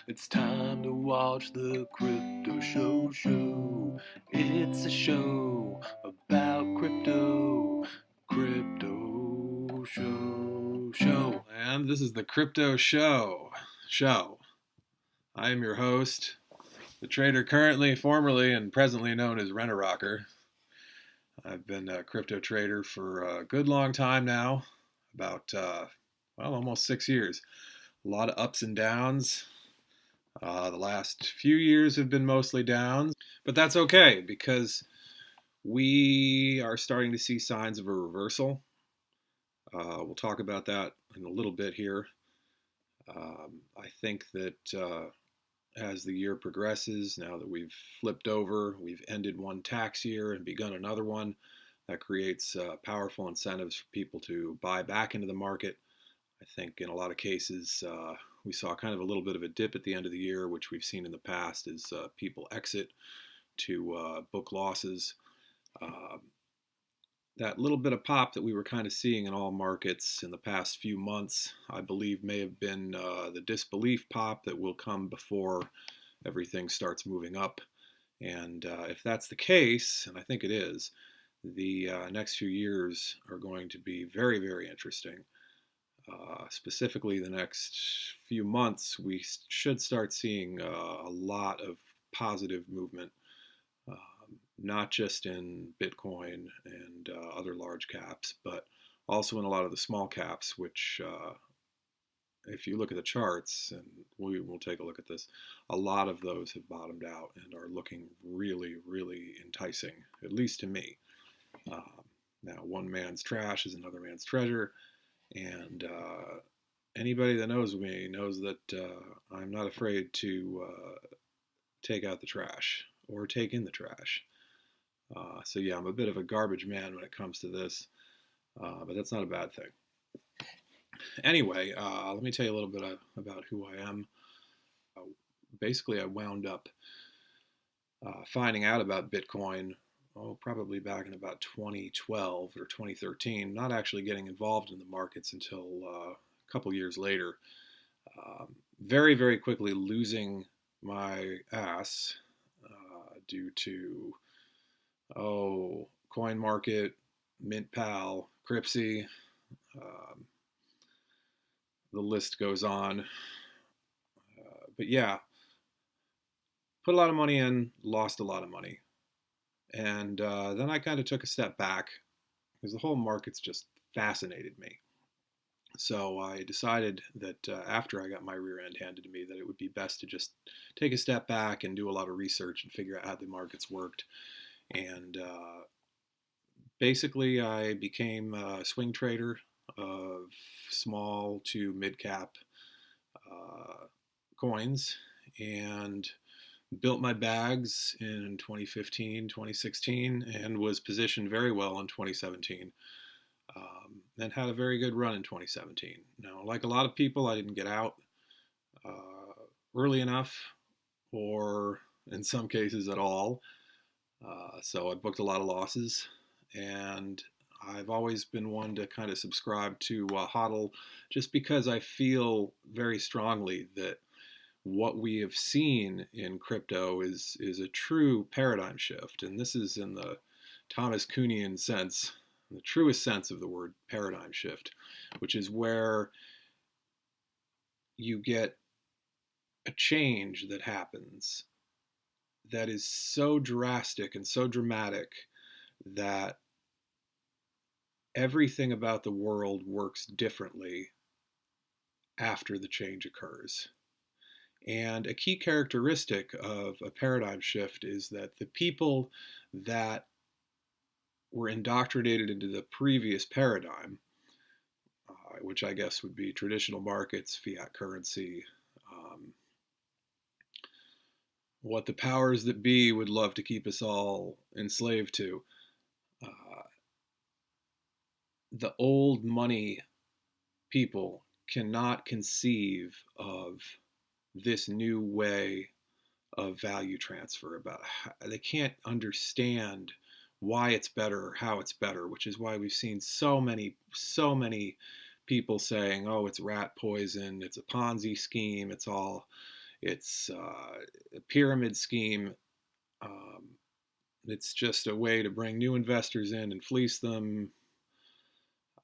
It's time to watch the Crypto Show. It's a show about crypto. Crypto Show. And this is the Crypto Show. I am your host, the trader currently, formerly, and presently known as Rent a Rocker. I've been a crypto trader for a good long time now, about, almost 6 years. A lot of ups and downs. The last few years have been mostly downs, but that's okay because we are starting to see signs of a reversal. We'll talk about that in a little bit here. I think that as the year progresses, now that we've flipped over, we've ended one tax year and begun another one, that creates powerful incentives for people to buy back into the market. I think in a lot of cases, we saw kind of a little bit of a dip at the end of the year, which we've seen in the past as people exit to book losses. That little bit of pop that we were kind of seeing in all markets in the past few months, I believe may have been the disbelief pop that will come before everything starts moving up. And if that's the case, and I think it is, the next few years are going to be very, very interesting. Specifically, the next few months, we should start seeing a lot of positive movement, not just in Bitcoin and other large caps, but also in a lot of the small caps, which, if you look at the charts, and we will take a look at this, a lot of those have bottomed out and are looking really, really enticing, at least to me. Now, one man's trash is another man's treasure. And anybody that knows me knows that I'm not afraid to take out the trash or take in the trash. So yeah, I'm a bit of a garbage man when it comes to this, but that's not a bad thing. Anyway, let me tell you a little bit about who I am. Basically, I wound up finding out about Bitcoin, probably back in about 2012 or 2013, not actually getting involved in the markets until a couple years later. Very, very quickly losing my ass due to, CoinMarket, MintPal, Cripsy, the list goes on. But yeah, put a lot of money in, lost a lot of money. And then I kind of took a step back because the whole market's just fascinated me. So I decided that after I got my rear end handed to me, that it would be best to just take a step back and do a lot of research and figure out how the markets worked. And basically, I became a swing trader of small to mid cap coins and built my bags in 2015, 2016, and was positioned very well in 2017. And had a very good run in 2017. Now, like a lot of people, I didn't get out early enough, or in some cases at all. So I booked a lot of losses, and I've always been one to kind of subscribe to HODL just because I feel very strongly that what we have seen in crypto is a true paradigm shift. And this is in the Thomas Kuhnian sense, the truest sense of the word paradigm shift, which is where you get a change that happens that is so drastic and so dramatic that everything about the world works differently after the change occurs. And a key characteristic of a paradigm shift is that the people that were indoctrinated into the previous paradigm, which I guess would be traditional markets, fiat currency, what the powers that be would love to keep us all enslaved to. The old money people cannot conceive of this new way of value transfer. About how, they can't understand why it's better or how it's better, which is why we've seen so many people saying, "Oh, it's rat poison, it's a Ponzi scheme, It's a pyramid scheme. Um, it's just a way to bring new investors in and fleece them.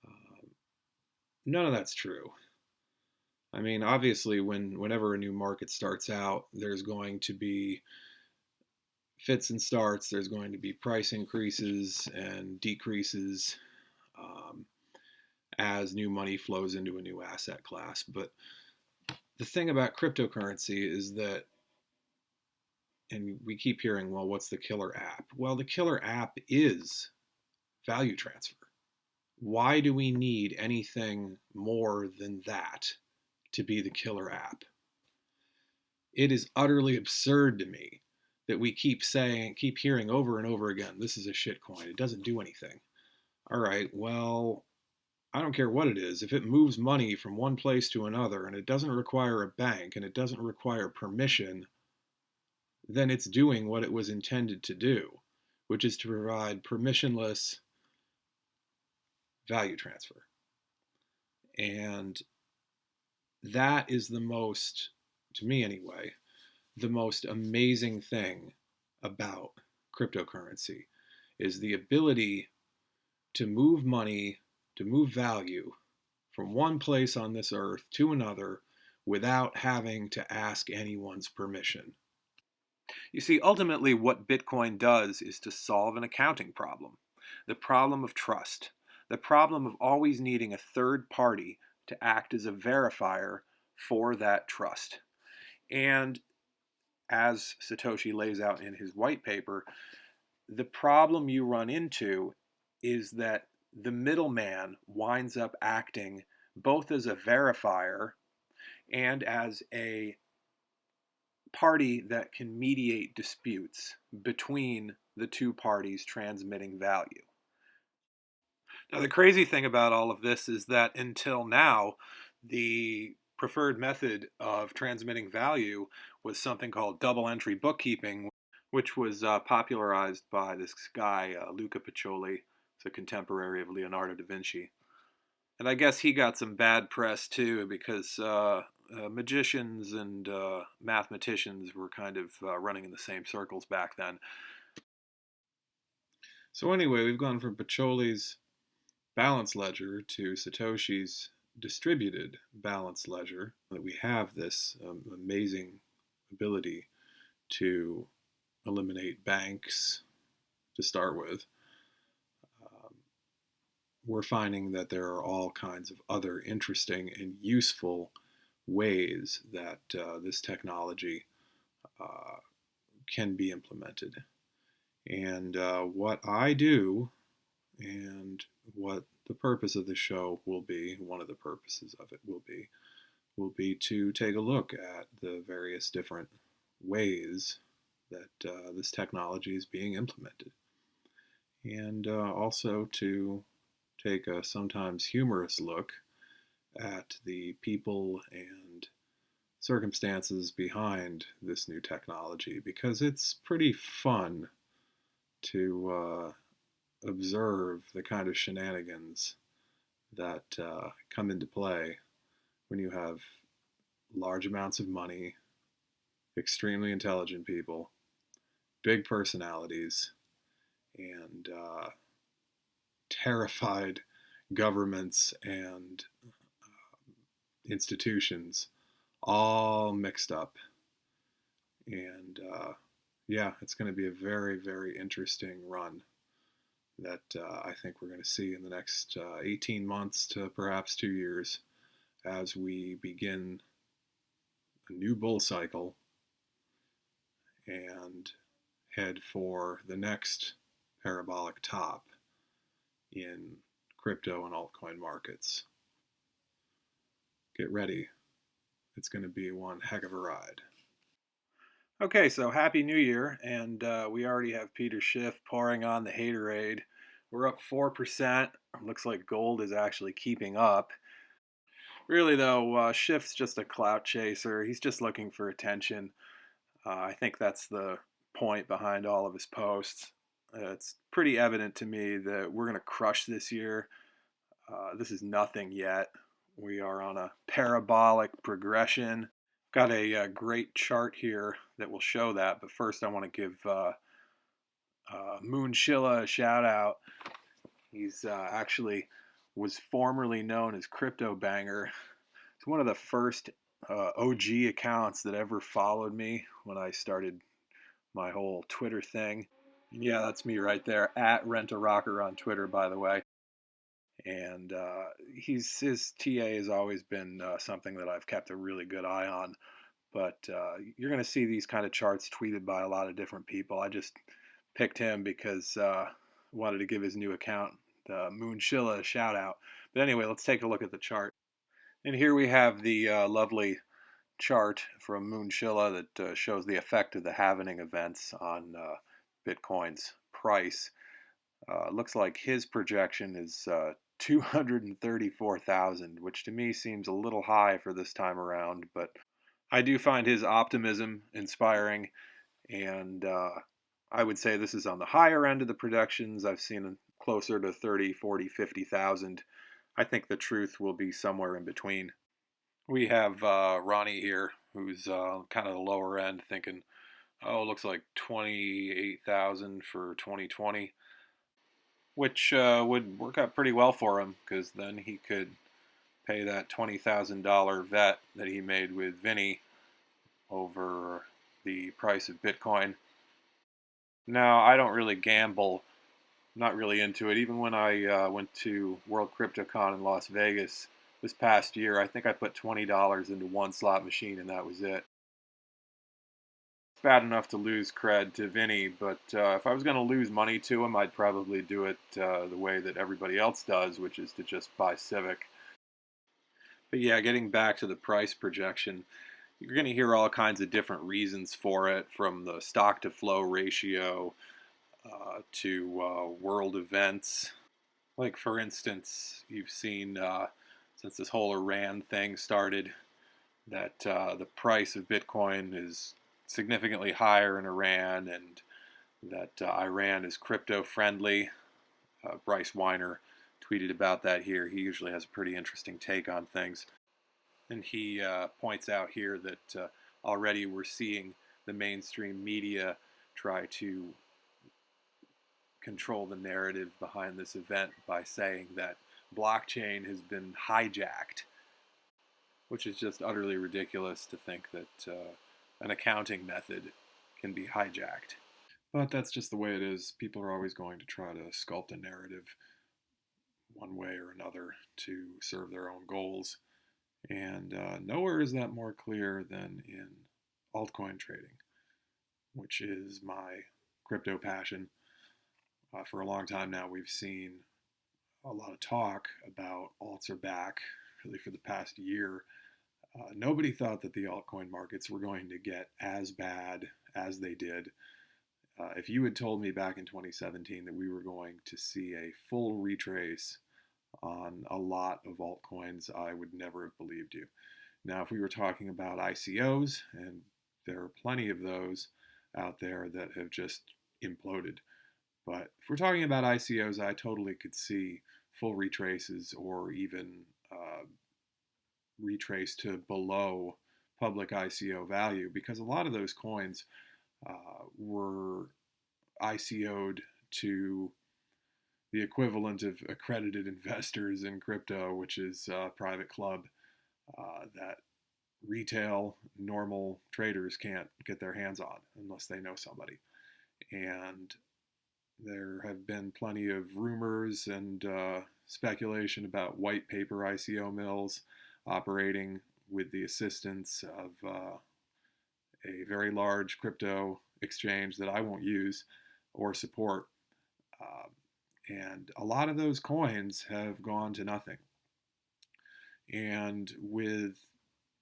Uh, None of that's true. I mean, obviously, whenever a new market starts out, there's going to be fits and starts. There's going to be price increases and decreases um, as new money flows into a new asset class. But the thing about cryptocurrency is that, and we keep hearing, well, what's the killer app? Well, the killer app is value transfer. Why do we need anything more than that to be the killer app? It is utterly absurd to me that we keep hearing over and over again, this is a shit coin. It doesn't do anything. All right, well, I don't care what it is. If it moves money from one place to another and it doesn't require a bank and it doesn't require permission, then it's doing what it was intended to do, which is to provide permissionless value transfer. And that is the most, to me anyway, the most amazing thing about cryptocurrency is the ability to move money, to move value from one place on this earth to another without having to ask anyone's permission. You see, ultimately, what Bitcoin does is to solve an accounting problem, the problem of trust, the problem of always needing a third party to act as a verifier for that trust. And as Satoshi lays out in his white paper, the problem you run into is that the middleman winds up acting both as a verifier and as a party that can mediate disputes between the two parties transmitting value. Now, the crazy thing about all of this is that until now, the preferred method of transmitting value was something called double entry bookkeeping, which was popularized by this guy, Luca Pacioli. He's a contemporary of Leonardo da Vinci. And I guess he got some bad press too because magicians and mathematicians were kind of running in the same circles back then. So anyway, we've gone from Pacioli's balance ledger to Satoshi's distributed balance ledger. That we have this amazing ability to eliminate banks to start with. We're finding that there are all kinds of other interesting and useful ways that this technology uh, can be implemented. And what I do, and what the purpose of the show will be, one of the purposes of it will be to take a look at the various different ways that this technology is being implemented. And also to take a sometimes humorous look at the people and circumstances behind this new technology because it's pretty fun to observe the kind of shenanigans that come into play when you have large amounts of money, extremely intelligent people, big personalities, and terrified governments and institutions all mixed up. And yeah, it's going to be a very, very interesting run that I think we're going to see in the next 18 months to perhaps 2 years as we begin a new bull cycle and head for the next parabolic top in crypto and altcoin markets. Get ready. It's going to be one heck of a ride. Okay, so Happy New Year, and we already have Peter Schiff pouring on the haterade. We're up 4%. Looks like gold is actually keeping up. Really, though, Schiff's just a clout chaser. He's just looking for attention. I think that's the point behind all of his posts. It's pretty evident to me that we're going to crush this year. This is nothing yet. We are on a parabolic progression. Got a great chart here that will show that, but first I want to give Moon Shilla a shout out. He's actually was formerly known as Crypto Banger. It's one of the first OG accounts that ever followed me when I started my whole Twitter thing. Yeah, that's me right there, at Rent a Rocker on Twitter, by the way. And his TA has always been something that I've kept a really good eye on. But you're going to see these kind of charts tweeted by a lot of different people. I just picked him because I wanted to give his new account, Moon Shilla, a shout out. But anyway, let's take a look at the chart. And here we have the lovely chart from Moon Shilla that shows the effect of the halvening events on Bitcoin's price. Looks like his projection is 234,000, which to me seems a little high for this time around, but I do find his optimism inspiring, and I would say this is on the higher end of the projections. I've seen closer to 30, 40, 50,000. I think the truth will be somewhere in between. We have Ronnie here, who's kind of the lower end, thinking, oh, it looks like 28,000 for 2020, which would work out pretty well for him, because then he could pay that $20,000 vet that he made with Vinny over the price of Bitcoin. Now, I don't really gamble, not really into it. Even when I went to World CryptoCon in Las Vegas this past year, I think I put $20 into one slot machine and that was it. It's bad enough to lose cred to Vinny, but if I was going to lose money to him, I'd probably do it the way that everybody else does, which is to just buy Civic. But yeah, getting back to the price projection, you're going to hear all kinds of different reasons for it, from the stock to flow ratio to world events. Like, for instance, you've seen since this whole Iran thing started that the price of Bitcoin is significantly higher in Iran, and that Iran is crypto friendly. Bryce Weiner tweeted about that here. He usually has a pretty interesting take on things. And he points out here that already we're seeing the mainstream media try to control the narrative behind this event by saying that blockchain has been hijacked, which is just utterly ridiculous to think that an accounting method can be hijacked. But that's just the way it is. People are always going to try to sculpt a narrative one way or another to serve their own goals. And nowhere is that more clear than in altcoin trading, which is my crypto passion. For a long time now, we've seen a lot of talk about alts are back, really for the past year. Nobody thought that the altcoin markets were going to get as bad as they did. If you had told me back in 2017 that we were going to see a full retrace on a lot of altcoins, I would never have believed you. Now, if we were talking about ICOs, and there are plenty of those out there that have just imploded, but if we're talking about ICOs, I totally could see full retraces, or even retrace to below public ICO value, because a lot of those coins were ICO'd to the equivalent of accredited investors in crypto, which is a private club that retail normal traders can't get their hands on unless they know somebody. And there have been plenty of rumors and speculation about white paper ICO mills operating with the assistance of a very large crypto exchange that I won't use or support. And a lot of those coins have gone to nothing. And with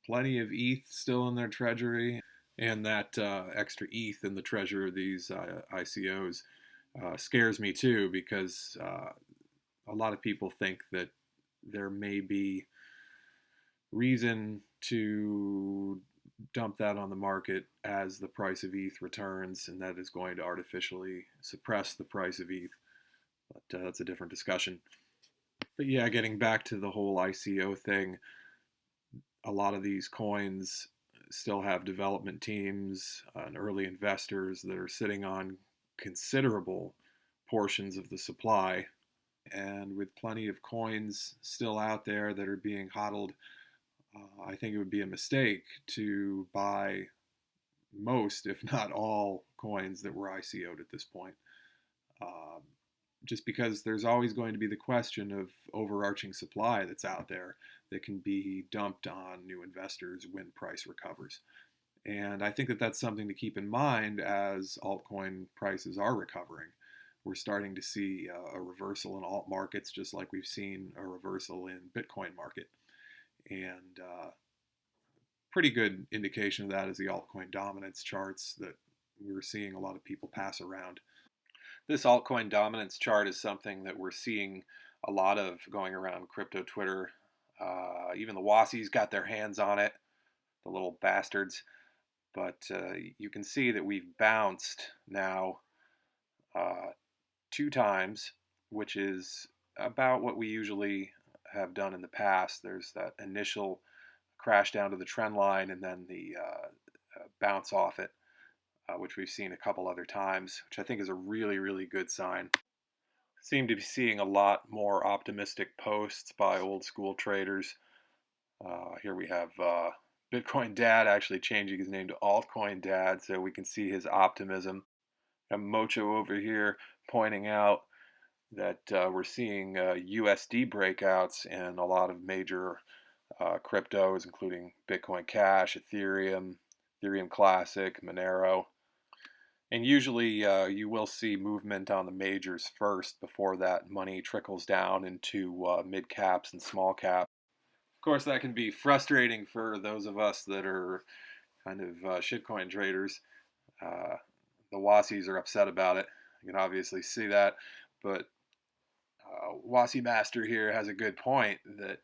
plenty of ETH still in their treasury, and that extra ETH in the treasury of these ICOs scares me too, because a lot of people think that there may be reason to dump that on the market as the price of ETH returns, and that is going to artificially suppress the price of ETH. But that's a different discussion. But yeah, getting back to the whole ICO thing, a lot of these coins still have development teams and early investors that are sitting on considerable portions of the supply. And with plenty of coins still out there that are being hodled, I think it would be a mistake to buy most, if not all, coins that were ICO'd at this point. Um, just because there's always going to be the question of overarching supply that's out there that can be dumped on new investors when price recovers. And I think that that's something to keep in mind as altcoin prices are recovering. We're starting to see a reversal in alt markets, just like we've seen a reversal in Bitcoin market. And pretty good indication of that is the altcoin dominance charts that we're seeing a lot of people pass around. This altcoin dominance chart is something that we're seeing a lot of going around crypto Twitter. Even the Wassies got their hands on it, the little bastards. But you can see that we've bounced now 2 times, which is about what we usually have done in the past. There's that initial crash down to the trend line and then the bounce off it, which we've seen a couple other times, which I think is a really, really good sign. Seem to be seeing a lot more optimistic posts by old school traders. Here we have Bitcoin Dad actually changing his name to Altcoin Dad so we can see his optimism. And Mocho over here pointing out that we're seeing USD breakouts in a lot of major cryptos, including Bitcoin Cash, Ethereum, Ethereum Classic, Monero. And usually you will see movement on the majors first before that money trickles down into mid caps and small caps. Of course, that can be frustrating for those of us that are kind of shitcoin traders. The Wassies are upset about it. You can obviously see that. But Wassie Master here has a good point that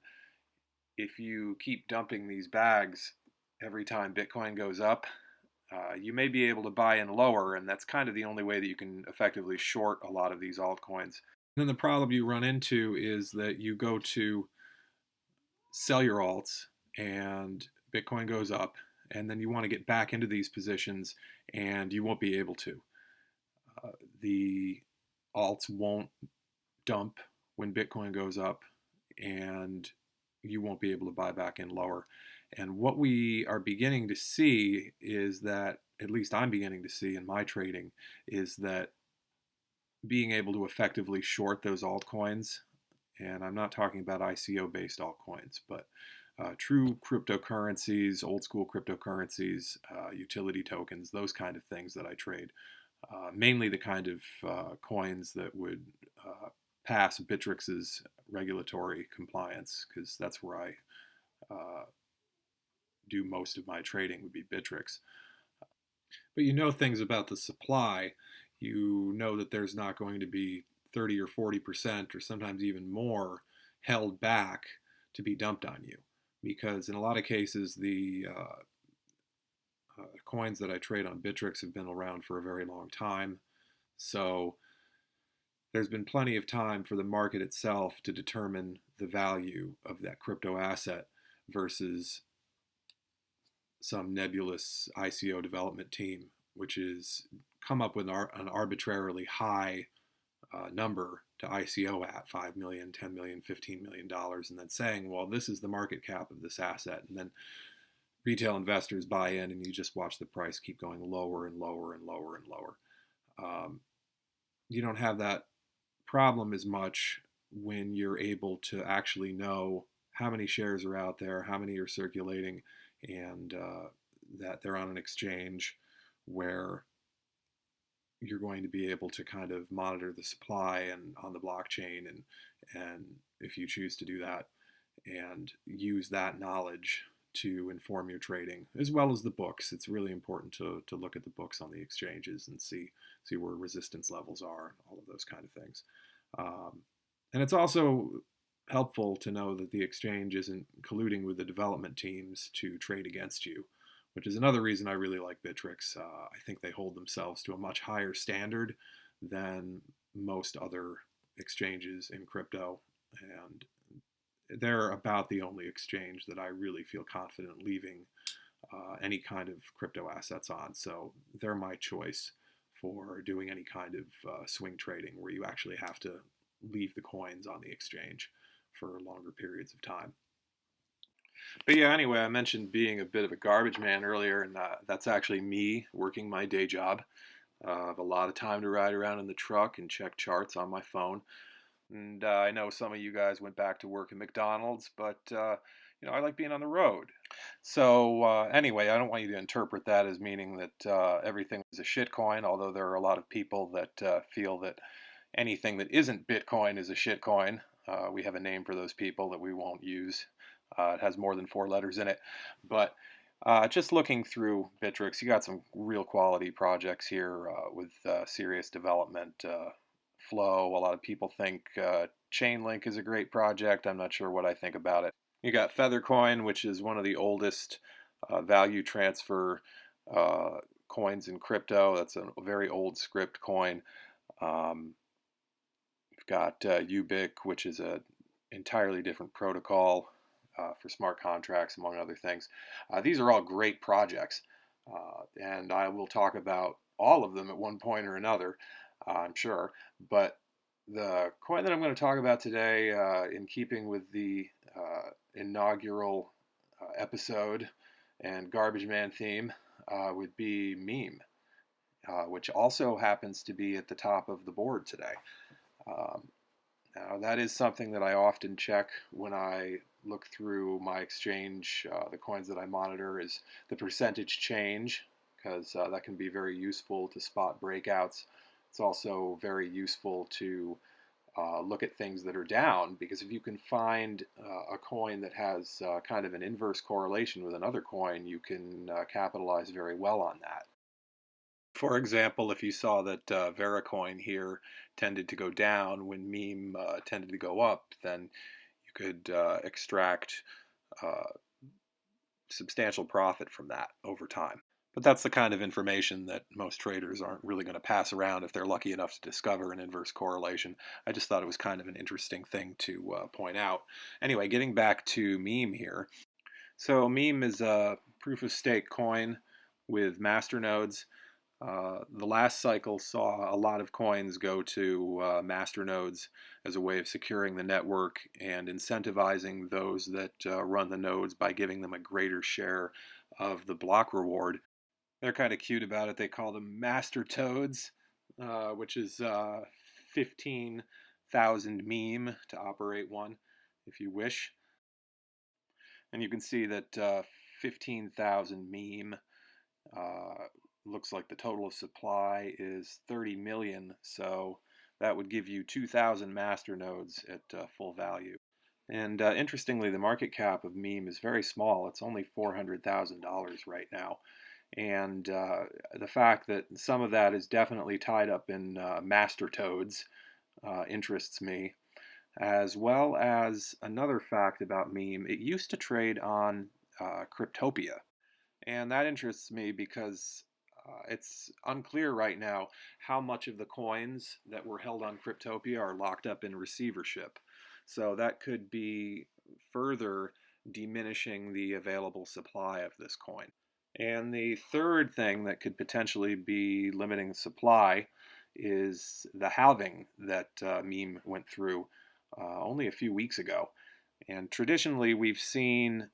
if you keep dumping these bags every time Bitcoin goes up, you may be able to buy in lower, and that's kind of the only way that you can effectively short a lot of these altcoins. Then the problem you run into is that you go to sell your alts and Bitcoin goes up, and then you want to get back into these positions and you won't be able to. The alts won't dump when Bitcoin goes up, and you won't be able to buy back in lower. And what we are beginning to see is that, at least I'm beginning to see in my trading, is that being able to effectively short those altcoins, and I'm not talking about ICO based altcoins, but true cryptocurrencies, old school cryptocurrencies, utility tokens, those kind of things that I trade. Mainly the kind of coins that would pass Bitrix's regulatory compliance, because that's where I do most of my trading, would be Bitrix. But you know things about the supply. You know that there's not going to be 30 or 40% or sometimes even more held back to be dumped on you, because in a lot of cases the coins that I trade on Bitrix have been around for a very long time. So there's been plenty of time for the market itself to determine the value of that crypto asset versus some nebulous ICO development team, which is come up with an arbitrarily high number to ICO at $5 million, $10 million, $15 million, and then saying, well, this is the market cap of this asset. And then retail investors buy in, and you just watch the price keep going lower and lower and lower and lower. You don't have that problem as much when you're able to actually know how many shares are out there, how many are circulating, and that they're on an exchange where you're going to be able to kind of monitor the supply and on the blockchain, and if you choose to do that, and use that knowledge to inform your trading, as well as the books. It's really important to look at the books on the exchanges and see where resistance levels are, all of those kind of things. And it's also helpful to know that the exchange isn't colluding with the development teams to trade against you, which is another reason I really like Bitrix. I think they hold themselves to a much higher standard than most other exchanges in crypto, and they're about the only exchange that I really feel confident leaving any kind of crypto assets on. So they're my choice for doing any kind of swing trading where you actually have to leave the coins on the exchange for longer periods of time. But yeah, anyway, I mentioned being a bit of a garbage man earlier, and that's actually me working my day job. I have a lot of time to ride around in the truck and check charts on my phone. And I know some of you guys went back to work at McDonald's, but I like being on the road. So anyway, I don't want you to interpret that as meaning that everything is a shitcoin, although there are a lot of people that feel that anything that isn't Bitcoin is a shitcoin. We have a name for those people that we won't use. It has more than 4 letters in it. But just looking through Bittrex, you got some real quality projects here with serious development. Flow. A lot of people think Chainlink is a great project. I'm not sure what I think about it. You got Feathercoin, which is one of the oldest value transfer coins in crypto. That's a very old script coin. You've got Ubiq, which is an entirely different protocol for smart contracts, among other things. These are all great projects, and I will talk about all of them at one point or another, I'm sure. But the coin that I'm going to talk about today, in keeping with the inaugural episode and Garbage Man theme, would be Meme, which also happens to be at the top of the board today. Now, that is something that I often check when I look through my exchange. The coins that I monitor is the percentage change, because that can be very useful to spot breakouts. It's also very useful to look at things that are down, because if you can find a coin that has kind of an inverse correlation with another coin, you can capitalize very well on that. For example, if you saw that Veracoin here tended to go down when Meme tended to go up, then you could extract substantial profit from that over time. But that's the kind of information that most traders aren't really going to pass around if they're lucky enough to discover an inverse correlation. I just thought it was kind of an interesting thing to point out. Anyway, getting back to Meme here. So Meme is a proof-of-stake coin with masternodes. The last cycle saw a lot of coins go to masternodes as a way of securing the network and incentivizing those that run the nodes by giving them a greater share of the block reward. They're kind of cute about it. They call them master toads, which is 15,000 meme to operate one, if you wish. And you can see that 15,000 meme looks like the total supply is 30 million, so that would give you 2,000 master nodes at full value. And interestingly, the market cap of Meme is very small. It's only $400,000 right now. And the fact that some of that is definitely tied up in master toads interests me, as well as another fact about Meme. It used to trade on Cryptopia, and that interests me because it's unclear right now how much of the coins that were held on Cryptopia are locked up in receivership. So that could be further diminishing the available supply of this coin. And the third thing that could potentially be limiting supply is the halving that Meme went through only a few weeks ago. And traditionally, we've seen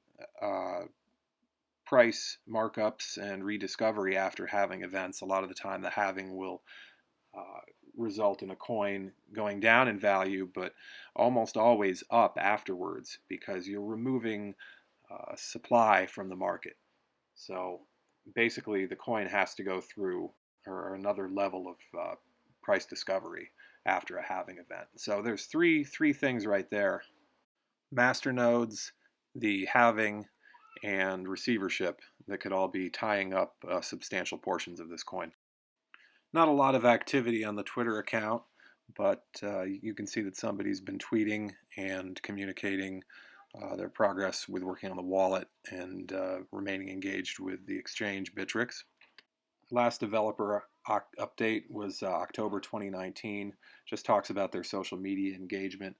price markups and rediscovery after halving events. A lot of the time, the halving will result in a coin going down in value, but almost always up afterwards, because you're removing supply from the market. So basically, the coin has to go through or another level of price discovery after a halving event. So there's three things right there: masternodes, the halving, and receivership that could all be tying up substantial portions of this coin. Not a lot of activity on the Twitter account, but you can see that somebody's been tweeting and communicating their progress with working on the wallet and remaining engaged with the exchange Bittrex. Last developer update was October 2019. Just talks about their social media engagement.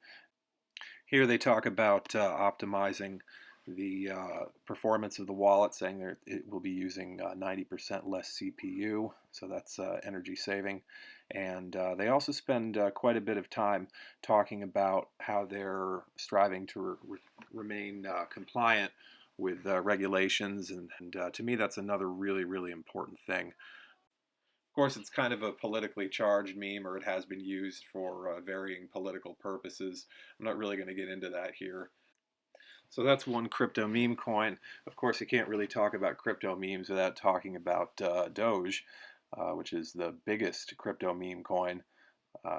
Here they talk about optimizing the performance of the wallet, saying that it will be using 90% less CPU, so that's energy saving. And they also spend quite a bit of time talking about how they're striving to remain compliant with regulations, and to me that's another really, really important thing. Of course, it's kind of a politically charged meme, or it has been used for varying political purposes. I'm not really going to get into that here. So that's one crypto meme coin. Of course, you can't really talk about crypto memes without talking about Doge, which is the biggest crypto meme coin.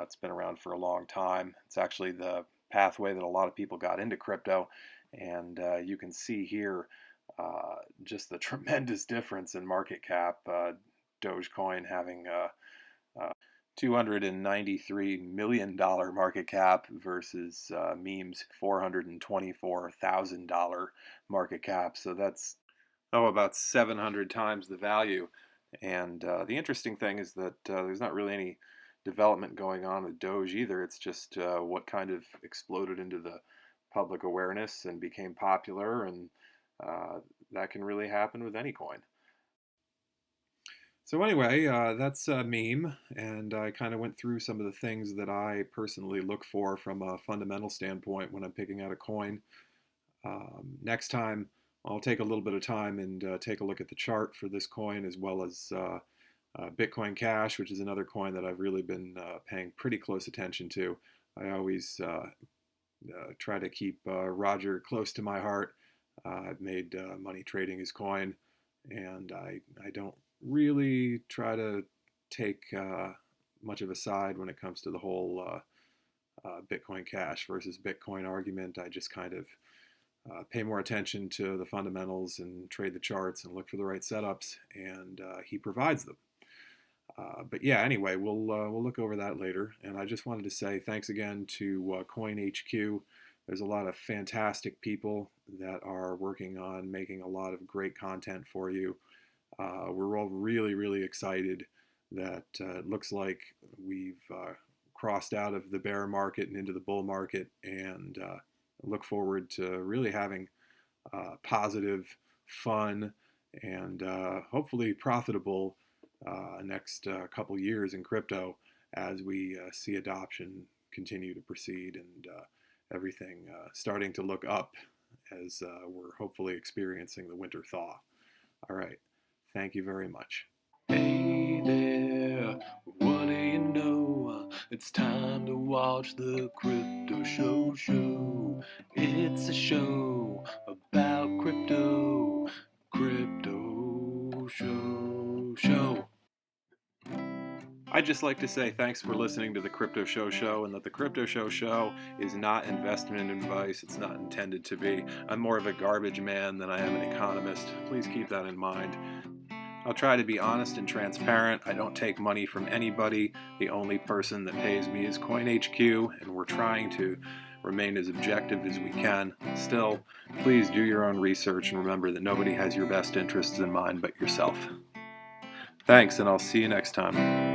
It's been around for a long time. It's actually the pathway that a lot of people got into crypto. And you can see here just the tremendous difference in market cap. Dogecoin having $293 million market cap versus meme's $424,000 market cap. So that's about 700 times the value. And the interesting thing is that there's not really any development going on with Doge either. It's just what kind of exploded into the public awareness and became popular, and that can really happen with any coin. So anyway, that's a meme, and I kind of went through some of the things that I personally look for from a fundamental standpoint when I'm picking out a coin. Next time, I'll take a little bit of time and take a look at the chart for this coin, as well as Bitcoin Cash, which is another coin that I've really been paying pretty close attention to. I always try to keep Roger close to my heart. I've made money trading his coin, and I don't really try to take much of a side when it comes to the whole Bitcoin Cash versus Bitcoin argument. I just kind of pay more attention to the fundamentals and trade the charts and look for the right setups, and he provides them. But yeah, anyway, we'll look over that later. And I just wanted to say thanks again to CoinHQ. There's a lot of fantastic people that are working on making a lot of great content for you. We're all really, really excited that it looks like we've crossed out of the bear market and into the bull market, and look forward to really having positive, fun, and hopefully profitable next couple years in crypto as we see adoption continue to proceed, and everything starting to look up as we're hopefully experiencing the winter thaw. All right. Thank you very much. Hey there, what do you know? It's time to watch the Crypto Show. It's a show about crypto. Crypto Show. I'd just like to say thanks for listening to the Crypto Show, and that the Crypto Show is not investment advice. It's not intended to be. I'm more of a garbage man than I am an economist. Please keep that in mind. I'll try to be honest and transparent. I don't take money from anybody. The only person that pays me is CoinHQ, and we're trying to remain as objective as we can. Still, please do your own research and remember that nobody has your best interests in mind but yourself. Thanks, and I'll see you next time.